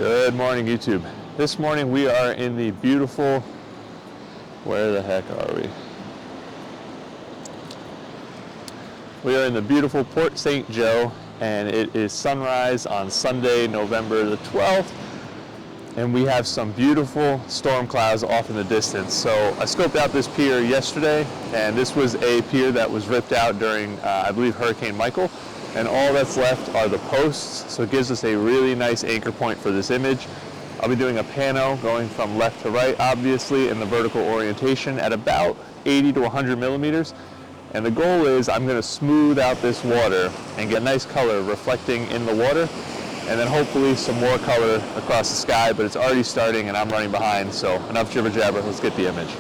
Good morning, YouTube. This morning we are in the beautiful, where the heck are we? We are in the beautiful Port St. Joe, and it is sunrise on Sunday, November the 12th, and we have some beautiful storm clouds off in the distance. So I scoped out this pier yesterday, and this was a pier that was ripped out during, I believe, Hurricane Michael. And all that's left are the posts, so it gives us a really nice anchor point for this image. I'll be doing a pano going from left to right, obviously, in the vertical orientation at about 80 to 100 millimeters. And the goal is I'm going to smooth out this water and get nice color reflecting in the water, and then hopefully some more color across the sky, but it's already starting and I'm running behind, so enough jibber jabber, let's get the image.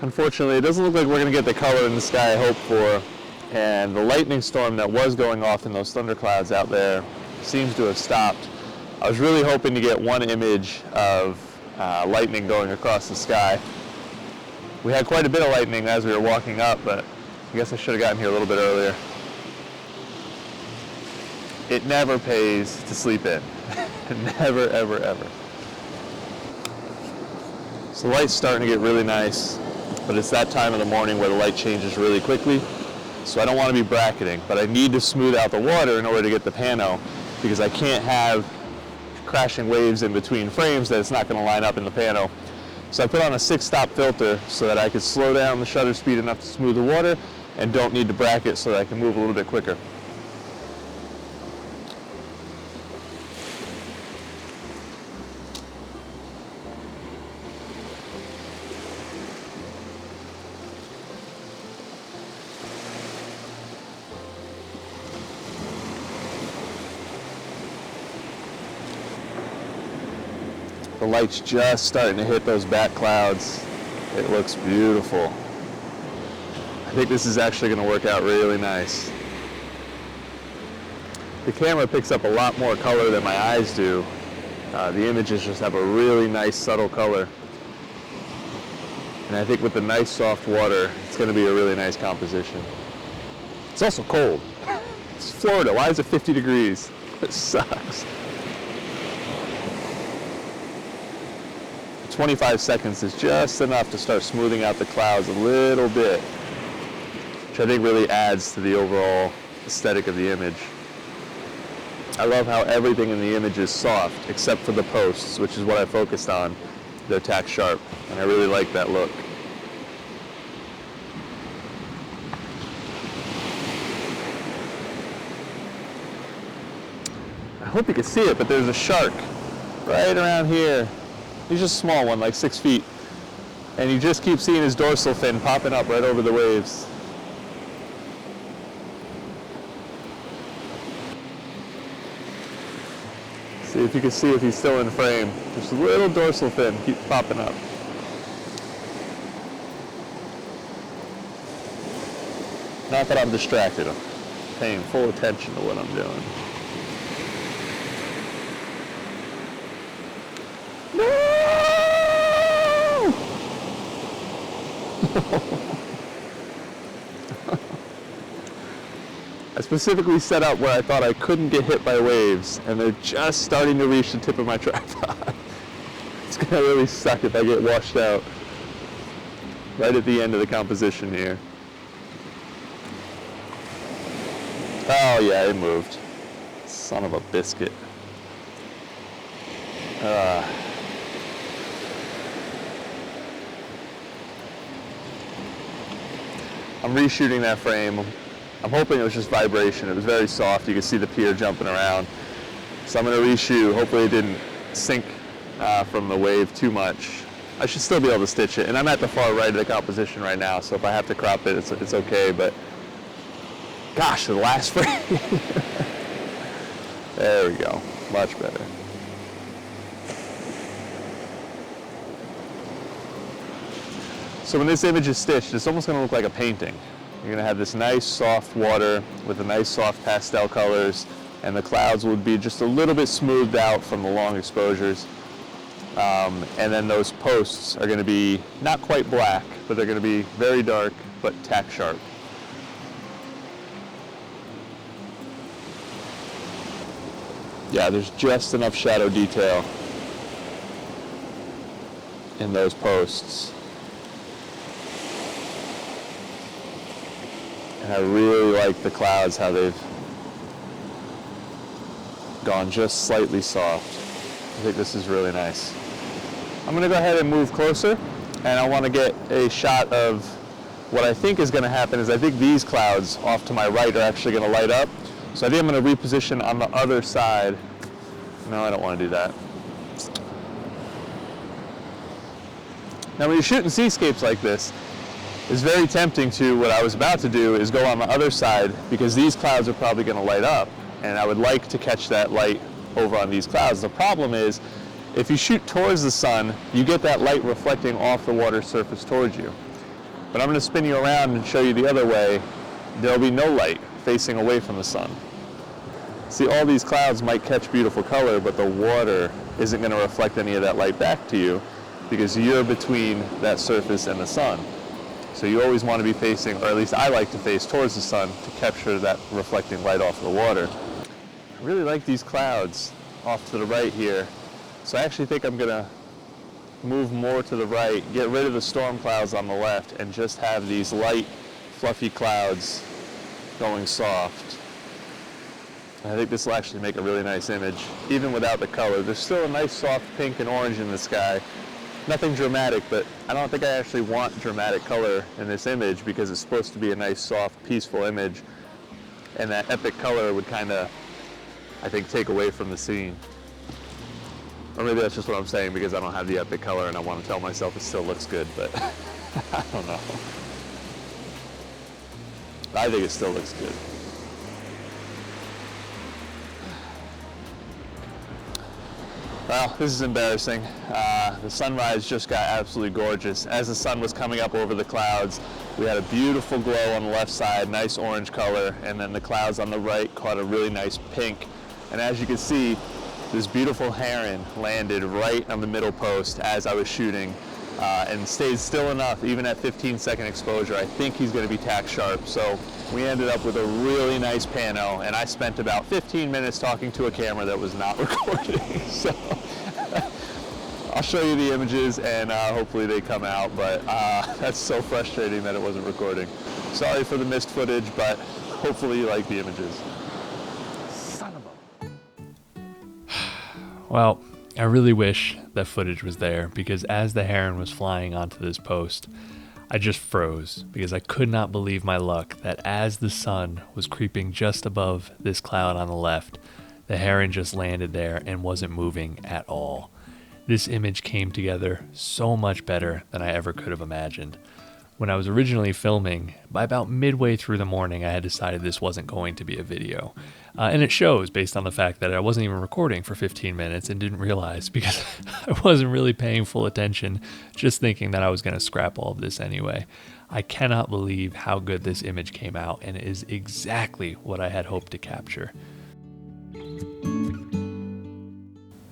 Unfortunately, it doesn't look like we're going to get the color in the sky I hope for, and the lightning storm that was going off in those thunderclouds out there seems to have stopped. I was really hoping to get one image of lightning going across the sky. We had quite a bit of lightning as we were walking up, but I guess I should have gotten here a little bit earlier. It never pays to sleep in. Never, ever, ever. So the light's starting to get really nice, but it's that time of the morning where the light changes really quickly. So I don't want to be bracketing, but I need to smooth out the water in order to get the pano, because I can't have crashing waves in between frames that it's not going to line up in the pano. So I put on a 6-stop filter so that I could slow down the shutter speed enough to smooth the water and don't need to bracket so that I can move a little bit quicker. The light's just starting to hit those back clouds. It looks beautiful. I think this is actually going to work out really nice. The camera picks up a lot more color than my eyes do. The images just have a really nice subtle color. And I think with the nice soft water, it's going to be a really nice composition. It's also cold. It's Florida. Why is it 50 degrees? It sucks. 25 seconds is just enough to start smoothing out the clouds a little bit, which I think really adds to the overall aesthetic of the image. I love how everything in the image is soft except for the posts, which is what I focused on. They're tack sharp, and I really like that look. I hope you can see it, but there's a shark right around here. He's just a small one, like 6 feet. And you just keep seeing his dorsal fin popping up right over the waves. See if you can see if he's still in frame. Just a little dorsal fin keeps popping up. Not that I'm distracted. I'm paying full attention to what I'm doing. I specifically set up where I thought I couldn't get hit by waves, and they're just starting to reach the tip of my tripod. It's going to really suck if I get washed out right at the end of the composition here. Oh yeah, it moved. Son of a biscuit. I'm reshooting that frame. I'm hoping it was just vibration. It was very soft. You could see the pier jumping around. So I'm going to reshoot. Hopefully it didn't sink from the wave too much. I should still be able to stitch it. And I'm at the far right of the composition right now, so if I have to crop it, it's okay. But gosh, the last frame. There we go. Much better. So when this image is stitched, it's almost going to look like a painting. You're going to have this nice soft water with the nice soft pastel colors, and the clouds would be just a little bit smoothed out from the long exposures. And then those posts are going to be not quite black, but they're going to be very dark, but tack sharp. Yeah, there's just enough shadow detail in those posts. And I really like the clouds, how they've gone just slightly soft. I think this is really nice. I'm going to go ahead and move closer, and I want to get a shot of what I think is going to happen is I think these clouds off to my right are actually going to light up. So I think I'm going to reposition on the other side. No, I don't want to do that. Now when you're shooting seascapes like this, it's very tempting to, what I was about to do is go on the other side because these clouds are probably going to light up, and I would like to catch that light over on these clouds. The problem is, if you shoot towards the sun, you get that light reflecting off the water surface towards you. But I'm going to spin you around and show you the other way. There'll be no light facing away from the sun. See, all these clouds might catch beautiful color, but the water isn't going to reflect any of that light back to you because you're between that surface and the sun. So you always want to be facing, or at least I like to face towards the sun to capture that reflecting light off the water. I really like these clouds off to the right here. So I actually think I'm going to move more to the right, get rid of the storm clouds on the left, and just have these light, fluffy clouds going soft. I think this will actually make a really nice image, even without the color. There's still a nice soft pink and orange in the sky. Nothing dramatic, but I don't think I actually want dramatic color in this image because it's supposed to be a nice, soft, peaceful image. And that epic color would kind of, I think, take away from the scene. Or maybe that's just what I'm saying because I don't have the epic color and I want to tell myself it still looks good, but I don't know. I think it still looks good. Well, this is embarrassing. The sunrise just got absolutely gorgeous. As the sun was coming up over the clouds, we had a beautiful glow on the left side, nice orange color, and then the clouds on the right caught a really nice pink. And as you can see, this beautiful heron landed right on the middle post as I was shooting and stayed still enough, even at 15-second exposure. I think he's going to be tack sharp. So we ended up with a really nice pano, and I spent about 15 minutes talking to a camera that was not recording. So I'll show you the images and hopefully they come out, but that's so frustrating that it wasn't recording. Sorry for the missed footage, but hopefully you like the images. Son of a... Well, I really wish that footage was there because as the heron was flying onto this post, I just froze because I could not believe my luck that as the sun was creeping just above this cloud on the left, the heron just landed there and wasn't moving at all. This image came together so much better than I ever could have imagined. When I was originally filming, by about midway through the morning, I had decided this wasn't going to be a video. And it shows based on the fact that I wasn't even recording for 15 minutes and didn't realize because I wasn't really paying full attention, just thinking that I was going to scrap all of this anyway. I cannot believe how good this image came out, and it is exactly what I had hoped to capture.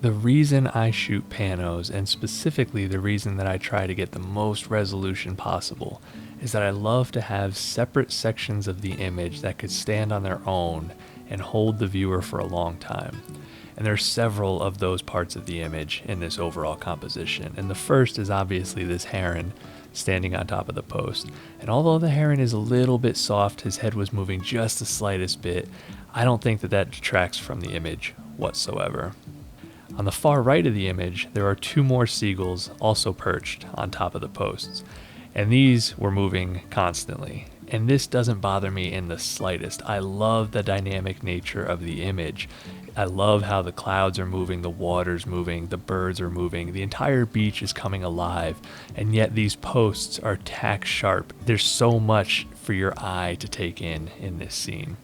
The reason I shoot panos, and specifically the reason that I try to get the most resolution possible, is that I love to have separate sections of the image that could stand on their own and hold the viewer for a long time. And there's several of those parts of the image in this overall composition. And the first is obviously this heron standing on top of the post. And although the heron is a little bit soft, his head was moving just the slightest bit, I don't think that that detracts from the image whatsoever. On the far right of the image, there are two more seagulls also perched on top of the posts. And these were moving constantly. And this doesn't bother me in the slightest. I love the dynamic nature of the image. I love how the clouds are moving, the water's moving, the birds are moving, the entire beach is coming alive, and yet these posts are tack sharp. There's so much for your eye to take in this scene.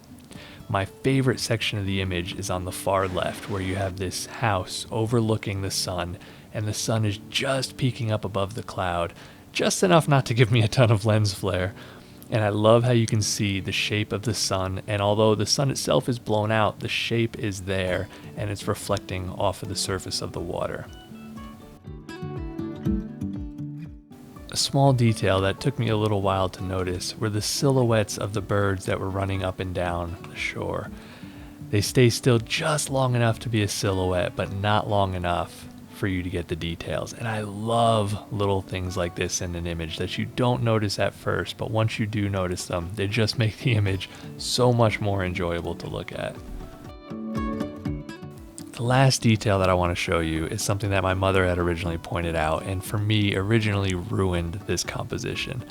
My favorite section of the image is on the far left, where you have this house overlooking the sun, and the sun is just peeking up above the cloud, just enough not to give me a ton of lens flare. And I love how you can see the shape of the sun, and although the sun itself is blown out, the shape is there, and it's reflecting off of the surface of the water. A small detail that took me a little while to notice were the silhouettes of the birds that were running up and down the shore. They stay still just long enough to be a silhouette, but not long enough for you to get the details. And I love little things like this in an image that you don't notice at first, but once you do notice them, they just make the image so much more enjoyable to look at. The last detail that I want to show you is something that my mother had originally pointed out, and for me originally ruined this composition.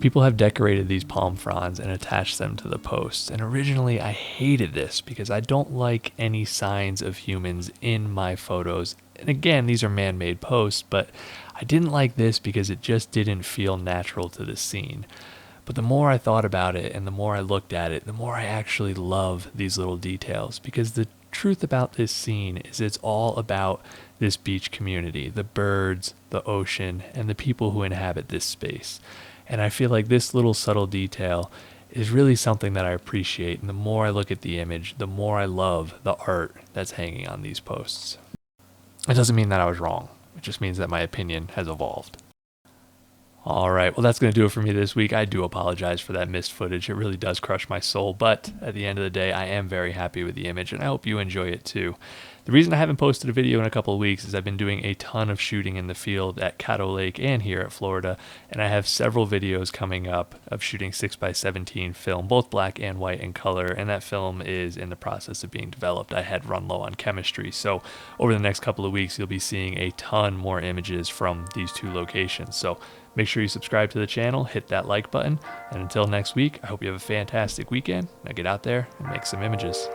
People have decorated these palm fronds and attached them to the posts, and originally I hated this because I don't like any signs of humans in my photos. And again, these are man-made posts, but I didn't like this because it just didn't feel natural to the scene. But the more I thought about it and the more I looked at it, the more I actually love these little details, because the truth about this scene is it's all about this beach community, the birds, the ocean, and the people who inhabit this space. And I feel like this little subtle detail is really something that I appreciate, and the more I look at the image, the more I love the art that's hanging on these posts. It doesn't mean that I was wrong. It just means that my opinion has evolved. All right, well, that's going to do it for me this week. I do apologize for that missed footage. It really does crush my soul, but at the end of the day, I am very happy with the image, and I hope you enjoy it too. The reason I haven't posted a video in a couple of weeks is I've been doing a ton of shooting in the field at Caddo Lake and here at Florida, and I have several videos coming up of shooting 6x17 film, both black and white in color, and that film is in the process of being developed. I had run low on chemistry, so over the next couple of weeks, you'll be seeing a ton more images from these two locations. So make sure you subscribe to the channel, hit that like button, and until next week, I hope you have a fantastic weekend. Now get out there and make some images.